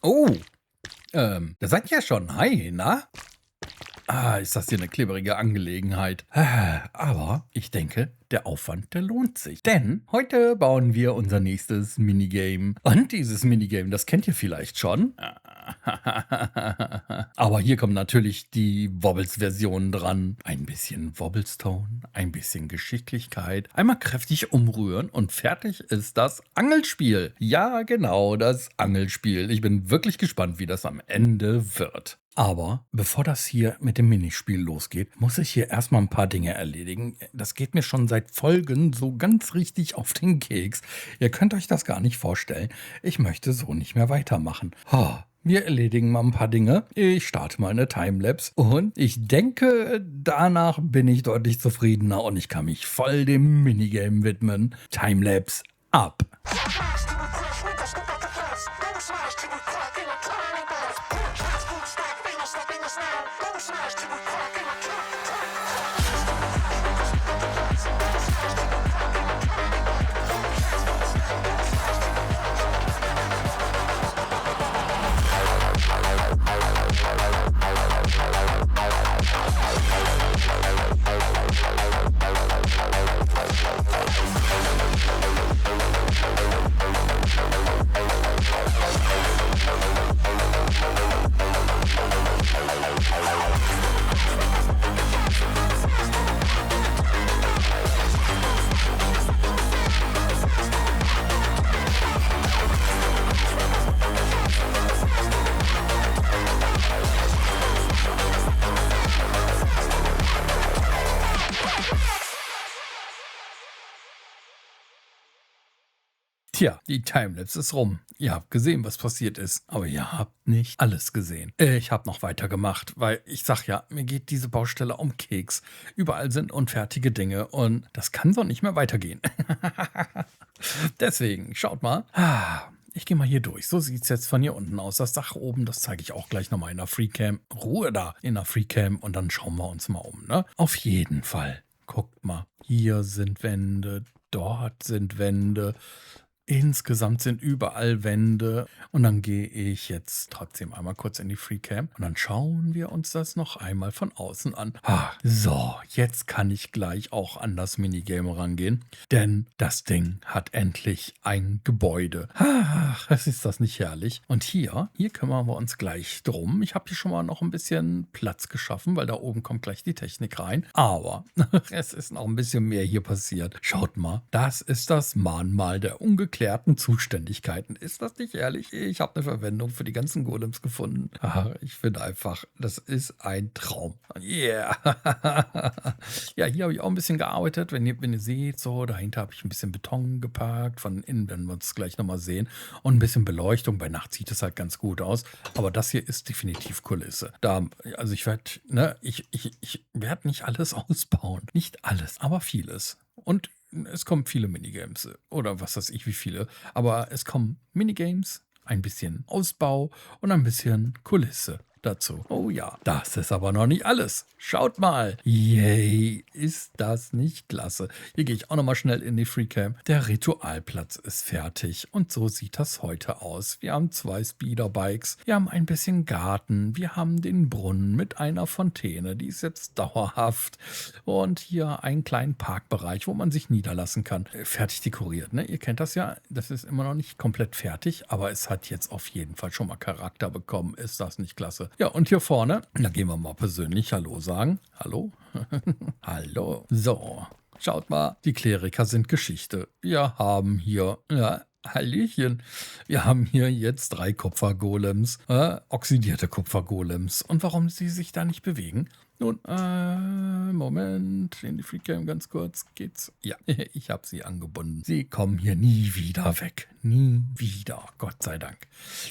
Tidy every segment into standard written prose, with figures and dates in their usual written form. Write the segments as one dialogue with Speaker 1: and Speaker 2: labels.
Speaker 1: Oh, da seid ihr ja schon. Hi, na? Ist das hier eine klebrige Angelegenheit. Aber ich denke, der Aufwand, der lohnt sich. Denn heute bauen wir unser nächstes Minigame. Und dieses Minigame, das kennt ihr vielleicht schon. Aber hier kommt natürlich die Wobbles-Version dran. Ein bisschen Wobblestone, ein bisschen Geschicklichkeit. Einmal kräftig umrühren und fertig ist das Angelspiel. Ja, genau, das Angelspiel. Ich bin wirklich gespannt, wie das am Ende wird. Aber bevor das hier mit dem Minispiel losgeht, muss ich hier erstmal ein paar Dinge erledigen. Das geht mir schon seit Folgen so ganz richtig auf den Keks. Ihr könnt euch das gar nicht vorstellen. Ich möchte so nicht mehr weitermachen. Wir erledigen mal ein paar Dinge. Ich starte mal eine Timelapse und ich denke, danach bin ich deutlich zufriedener und ich kann mich voll dem Minigame widmen. Timelapse ab. Tja, die Timelapse ist rum. Ihr habt gesehen, was passiert ist. Aber ihr habt nicht alles gesehen. Ich habe noch weitergemacht, weil ich sag ja, mir geht diese Baustelle um Keks. Überall sind unfertige Dinge und das kann so nicht mehr weitergehen. Deswegen, schaut mal. Ich gehe mal hier durch. So sieht es jetzt von hier unten aus. Das Dach oben, das zeige ich auch gleich nochmal in der Freecam. Ruhe da in der Freecam und dann schauen wir uns mal um. Ne? Auf jeden Fall. Guckt mal. Hier sind Wände. Dort sind Wände. Insgesamt sind überall Wände. Und dann gehe ich jetzt trotzdem einmal kurz in die Freecam. Und dann schauen wir uns das noch einmal von außen an. So, jetzt kann ich gleich auch an das Minigame rangehen. Denn das Ding hat endlich ein Gebäude. Ist das nicht herrlich? Und hier kümmern wir uns gleich drum. Ich habe hier schon mal noch ein bisschen Platz geschaffen, weil da oben kommt gleich die Technik rein. Aber es ist noch ein bisschen mehr hier passiert. Schaut mal, das ist das Mahnmal der ungeklärten Zuständigkeiten. Ist das nicht ehrlich? Ich habe eine Verwendung für die ganzen Golems gefunden. Ich finde einfach, das ist ein Traum. Yeah. Ja, hier habe ich auch ein bisschen gearbeitet. Wenn ihr seht, so dahinter habe ich ein bisschen Beton geparkt. Von innen werden wir uns gleich nochmal sehen. Und ein bisschen Beleuchtung. Bei Nacht sieht es halt ganz gut aus. Aber das hier ist definitiv Kulisse. Also ich werde, ich werde nicht alles ausbauen. Nicht alles, aber vieles. Und es kommen viele Minigames oder was weiß ich wie viele, aber es kommen Minigames, ein bisschen Ausbau und ein bisschen Kulisse dazu. Oh ja, das ist aber noch nicht alles. Schaut mal. Yay, ist das nicht klasse. Hier gehe ich auch nochmal schnell in die Freecam. Der Ritualplatz ist fertig und so sieht das heute aus. Wir haben 2 Speederbikes, wir haben ein bisschen Garten, wir haben den Brunnen mit einer Fontäne, die ist jetzt dauerhaft und hier einen kleinen Parkbereich, wo man sich niederlassen kann. Fertig dekoriert, ne? Ihr kennt das ja, das ist immer noch nicht komplett fertig, aber es hat jetzt auf jeden Fall schon mal Charakter bekommen. Ist das nicht klasse? Ja, und hier vorne, da gehen wir mal persönlich Hallo sagen. Hallo? Hallo. So, schaut mal, die Kleriker sind Geschichte. Wir haben hier, Hallöchen. Wir haben hier jetzt 3 Kupfergolems, oxidierte Kupfergolems. Und warum sie sich da nicht bewegen? Nun, Moment, in die Freecam ganz kurz. Geht's? Ja, ich habe sie angebunden. Sie kommen hier nie wieder weg. Nie wieder, Gott sei Dank.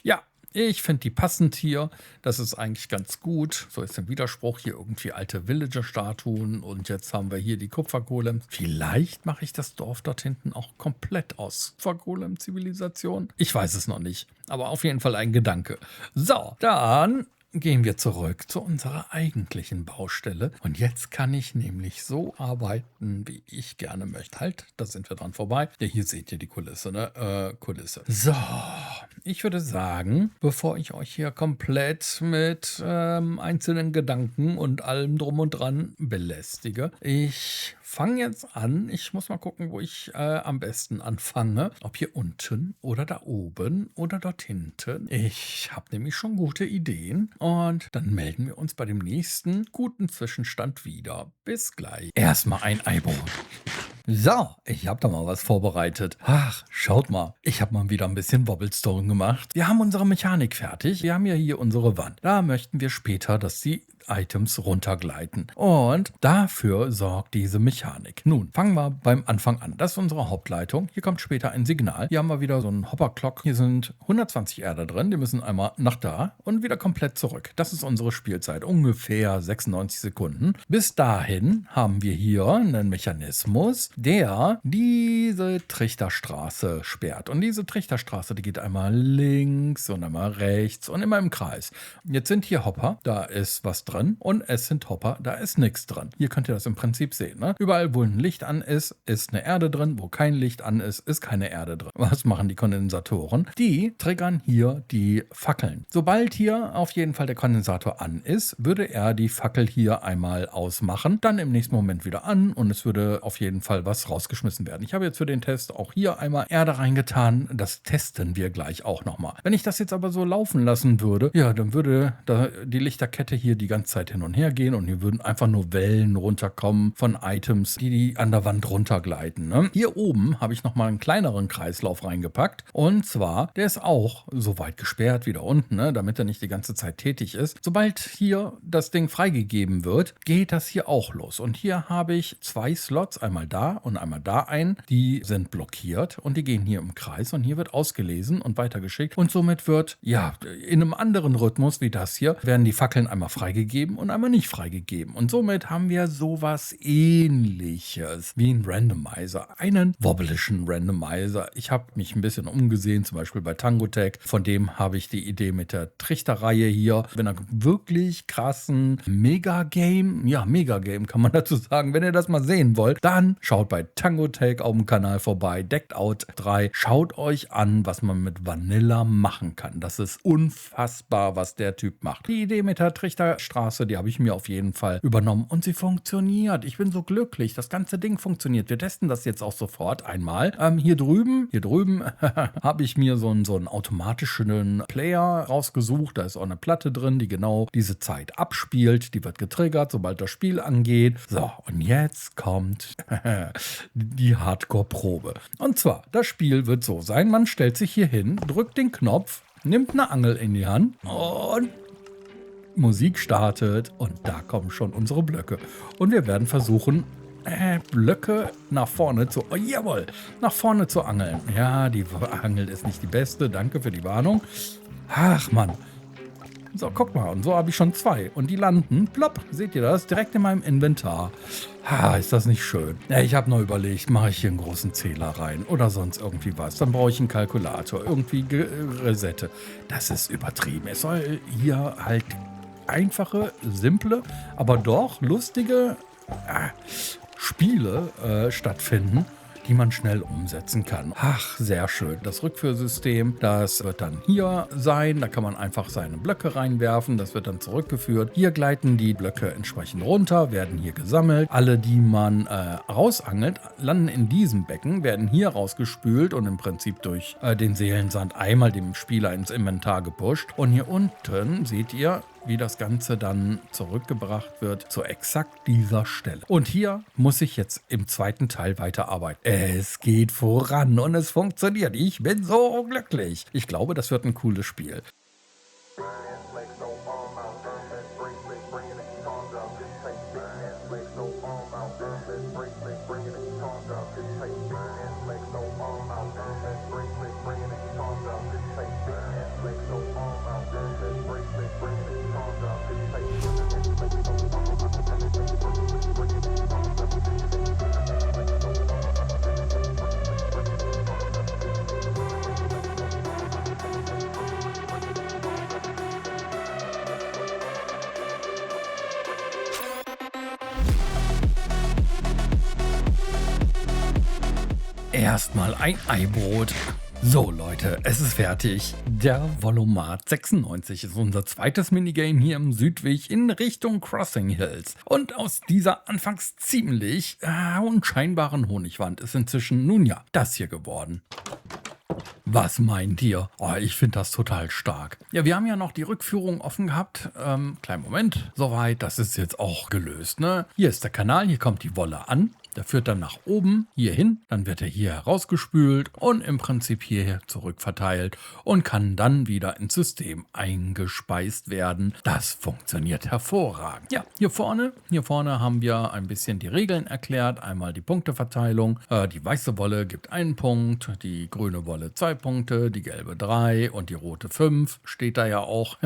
Speaker 1: Ja, ich finde die passend hier. Das ist eigentlich ganz gut. So ist ein Widerspruch hier irgendwie alte Villager-Statuen. Und jetzt haben wir hier die Kupfergolems. Vielleicht mache ich das Dorf dort hinten auch komplett aus Kupfergolem-Zivilisation. Ich weiß es noch nicht. Aber auf jeden Fall ein Gedanke. So, dann gehen wir zurück zu unserer eigentlichen Baustelle. Und jetzt kann ich nämlich so arbeiten, wie ich gerne möchte. Halt, da sind wir dran vorbei. Ja, hier seht ihr die Kulisse, ne? Kulisse. So, ich würde sagen, bevor ich euch hier komplett mit einzelnen Gedanken und allem drum und dran belästige, ich fange jetzt an. Ich muss mal gucken, wo ich am besten anfange. Ob hier unten oder da oben oder dort hinten. Ich habe nämlich schon gute Ideen. Und dann melden wir uns bei dem nächsten guten Zwischenstand wieder. Bis gleich. Erstmal ein Eibo. So, ich habe da mal was vorbereitet. Ach, schaut mal. Ich habe mal wieder ein bisschen Wobblestone gemacht. Wir haben unsere Mechanik fertig. Wir haben ja hier unsere Wand. Da möchten wir später, dass die Items runtergleiten. Und dafür sorgt diese Mechanik. Nun, fangen wir beim Anfang an. Das ist unsere Hauptleitung. Hier kommt später ein Signal. Hier haben wir wieder so einen Hopperclock. Hier sind 120 Erde drin. Die müssen einmal nach da und wieder komplett zurück. Das ist unsere Spielzeit. Ungefähr 96 Sekunden. Bis dahin haben wir hier einen Mechanismus, der diese Trichterstraße sperrt. Und diese Trichterstraße, die geht einmal links und einmal rechts und immer im Kreis. Jetzt sind hier Hopper, da ist was drin und es sind Hopper, da ist nichts drin. Hier könnt ihr das im Prinzip sehen. Ne? Überall, wo ein Licht an ist, ist eine Erde drin. Wo kein Licht an ist, ist keine Erde drin. Was machen die Kondensatoren? Die triggern hier die Fackeln. Sobald hier auf jeden Fall der Kondensator an ist, würde er die Fackel hier einmal ausmachen, dann im nächsten Moment wieder an und es würde auf jeden Fall was rausgeschmissen werden. Ich habe jetzt für den Test auch hier einmal Erde reingetan. Das testen wir gleich auch nochmal. Wenn ich das jetzt aber so laufen lassen würde, ja, dann würde da die Lichterkette hier die ganze Zeit hin und her gehen und hier würden einfach nur Wellen runterkommen von Items, die an der Wand runtergleiten. Ne? Hier oben habe ich nochmal einen kleineren Kreislauf reingepackt und zwar, der ist auch so weit gesperrt wie da unten, ne? Damit er nicht die ganze Zeit tätig ist. Sobald hier das Ding freigegeben wird, geht das hier auch los. Und hier habe ich 2 Slots, einmal da und einmal da ein. Die sind blockiert und die gehen hier im Kreis und hier wird ausgelesen und weitergeschickt. Und somit wird, ja, in einem anderen Rhythmus wie das hier, werden die Fackeln einmal freigegeben und einmal nicht freigegeben. Und somit haben wir sowas Ähnliches wie ein Randomizer, einen wobblischen Randomizer. Ich habe mich ein bisschen umgesehen, zum Beispiel bei Tangotech. Von dem habe ich die Idee mit der Trichterreihe hier. Wenn einer wirklich krassen Megagame, ja, Megagame kann man dazu sagen, wenn ihr das mal sehen wollt, dann schaut bei Tangotech auf dem Kanal vorbei, Decked Out 3. Schaut euch an, was man mit Vanilla machen kann. Das ist unfassbar, was der Typ macht. Die Idee mit der Trichterstraße, die habe ich mir auf jeden Fall übernommen und sie funktioniert. Ich bin so glücklich. Das ganze Ding funktioniert. Wir testen das jetzt auch sofort einmal. Hier drüben habe ich mir so einen automatischen Player rausgesucht. Da ist auch eine Platte drin, die genau diese Zeit abspielt. Die wird getriggert, sobald das Spiel angeht. So, und jetzt kommt die Hardcore-Probe. Und zwar, das Spiel wird so sein, man stellt sich hier hin, drückt den Knopf, nimmt eine Angel in die Hand und Musik startet und da kommen schon unsere Blöcke. Und wir werden versuchen, Blöcke nach vorne nach vorne zu angeln. Ja, die Angel ist nicht die beste, danke für die Warnung. Ach Mann. So, guck mal, und so habe ich schon 2. Und die landen, plopp, seht ihr das, direkt in meinem Inventar. Ist das nicht schön? Ja, ich habe noch überlegt, mache ich hier einen großen Zähler rein oder sonst irgendwie was. Dann brauche ich einen Kalkulator, irgendwie Resette. Das ist übertrieben. Es soll hier halt einfache, simple, aber doch lustige Spiele stattfinden, die man schnell umsetzen kann. Ach, sehr schön. Das Rückführsystem, das wird dann hier sein. Da kann man einfach seine Blöcke reinwerfen. Das wird dann zurückgeführt. Hier gleiten die Blöcke entsprechend runter, werden hier gesammelt. Alle, die man rausangelt, landen in diesem Becken, werden hier rausgespült und im Prinzip durch den Seelensand einmal dem Spieler ins Inventar gepusht. Und hier unten seht ihr, wie das Ganze dann zurückgebracht wird zu exakt dieser Stelle. Und hier muss ich jetzt im zweiten Teil weiterarbeiten. Es geht voran und es funktioniert. Ich bin so glücklich. Ich glaube, das wird ein cooles Spiel. Erstmal ein Eibrot. So Leute, es ist fertig. Der Volomat 96 ist unser zweites Minigame hier im Südweg in Richtung Crossing Hills. Und aus dieser anfangs ziemlich unscheinbaren Honigwand ist inzwischen nun ja das hier geworden. Was meint ihr? Oh, ich finde das total stark. Ja, wir haben ja noch die Rückführung offen gehabt. Kleinen Moment. Soweit, das ist jetzt auch gelöst, ne? Hier ist der Kanal, hier kommt die Wolle an. Der führt dann nach oben, hier hin, dann wird er hier herausgespült und im Prinzip hierher zurückverteilt und kann dann wieder ins System eingespeist werden. Das funktioniert hervorragend. Ja, hier vorne haben wir ein bisschen die Regeln erklärt. Einmal die Punkteverteilung. Die weiße Wolle gibt 1 Punkt, die grüne Wolle 2 Punkte, die gelbe 3 und die rote 5. Steht da ja auch.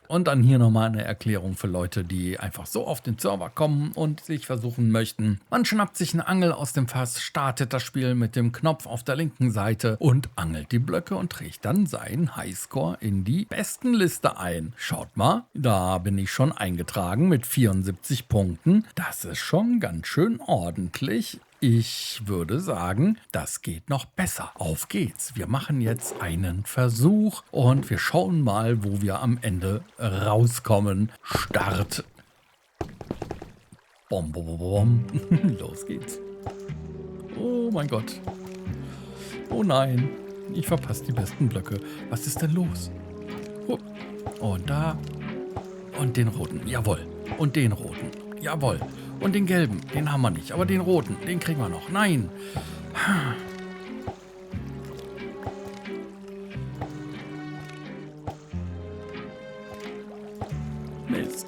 Speaker 1: Und dann hier nochmal eine Erklärung für Leute, die einfach so auf den Server kommen und sich versuchen möchten. Man schnappt sich eine Angel aus dem Fass, startet das Spiel mit dem Knopf auf der linken Seite und angelt die Blöcke und trägt dann seinen Highscore in die Bestenliste ein. Schaut mal, da bin ich schon eingetragen mit 74 Punkten. Das ist schon ganz schön ordentlich. Ich würde sagen, das geht noch besser. Auf geht's. Wir machen jetzt einen Versuch und wir schauen mal, wo wir am Ende rauskommen. Start. Bom, bom, bom, bom. Los geht's. Oh mein Gott. Oh nein. Ich verpasse die besten Blöcke. Was ist denn los? Und da. Und den roten. Jawohl. Und den roten. Jawohl. Und den gelben, den haben wir nicht. Aber den roten, den kriegen wir noch. Nein. Mist.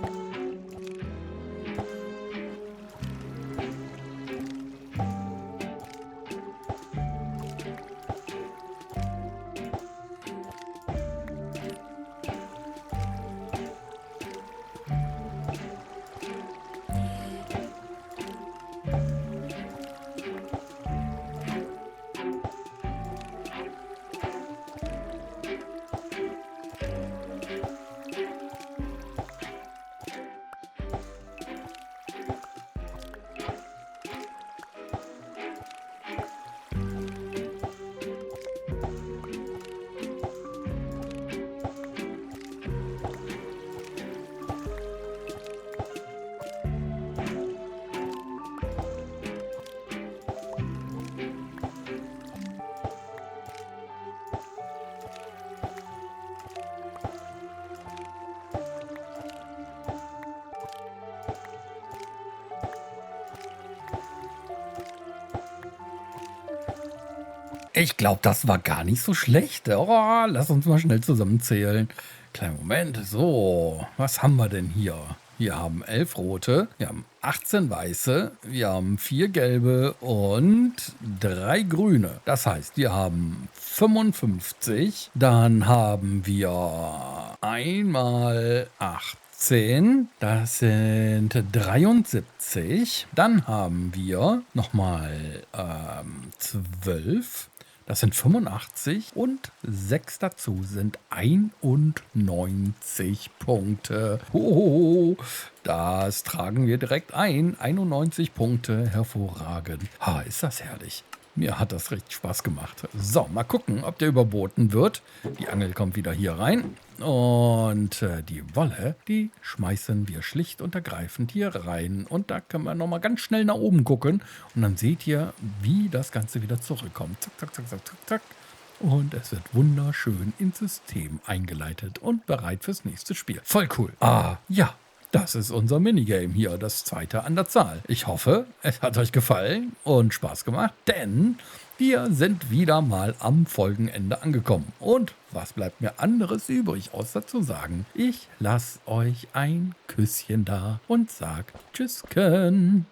Speaker 1: Ich glaube, das war gar nicht so schlecht. Oh, lass uns mal schnell zusammenzählen. Kleinen Moment. So, was haben wir denn hier? Wir haben 11 rote, wir haben 18 weiße, wir haben 4 gelbe und 3 grüne. Das heißt, wir haben 55. Dann haben wir einmal 18. Das sind 73. Dann haben wir nochmal 12. Das sind 85 und 6 dazu sind 91 Punkte. Hohoho, das tragen wir direkt ein. 91 Punkte, hervorragend. Ha, ist das herrlich. Mir hat das richtig Spaß gemacht. So, mal gucken, ob der überboten wird. Die Angel kommt wieder hier rein. Und die Wolle, die schmeißen wir schlicht und ergreifend hier rein. Und da können wir nochmal ganz schnell nach oben gucken. Und dann seht ihr, wie das Ganze wieder zurückkommt. Zack, zack, zack, zack, zack, zack. Und es wird wunderschön ins System eingeleitet und bereit fürs nächste Spiel. Voll cool. Ah, ja. Das ist unser Minigame hier, das zweite an der Zahl. Ich hoffe, es hat euch gefallen und Spaß gemacht, denn wir sind wieder mal am Folgenende angekommen. Und was bleibt mir anderes übrig, außer zu sagen, ich lasse euch ein Küsschen da und sag Tschüssken.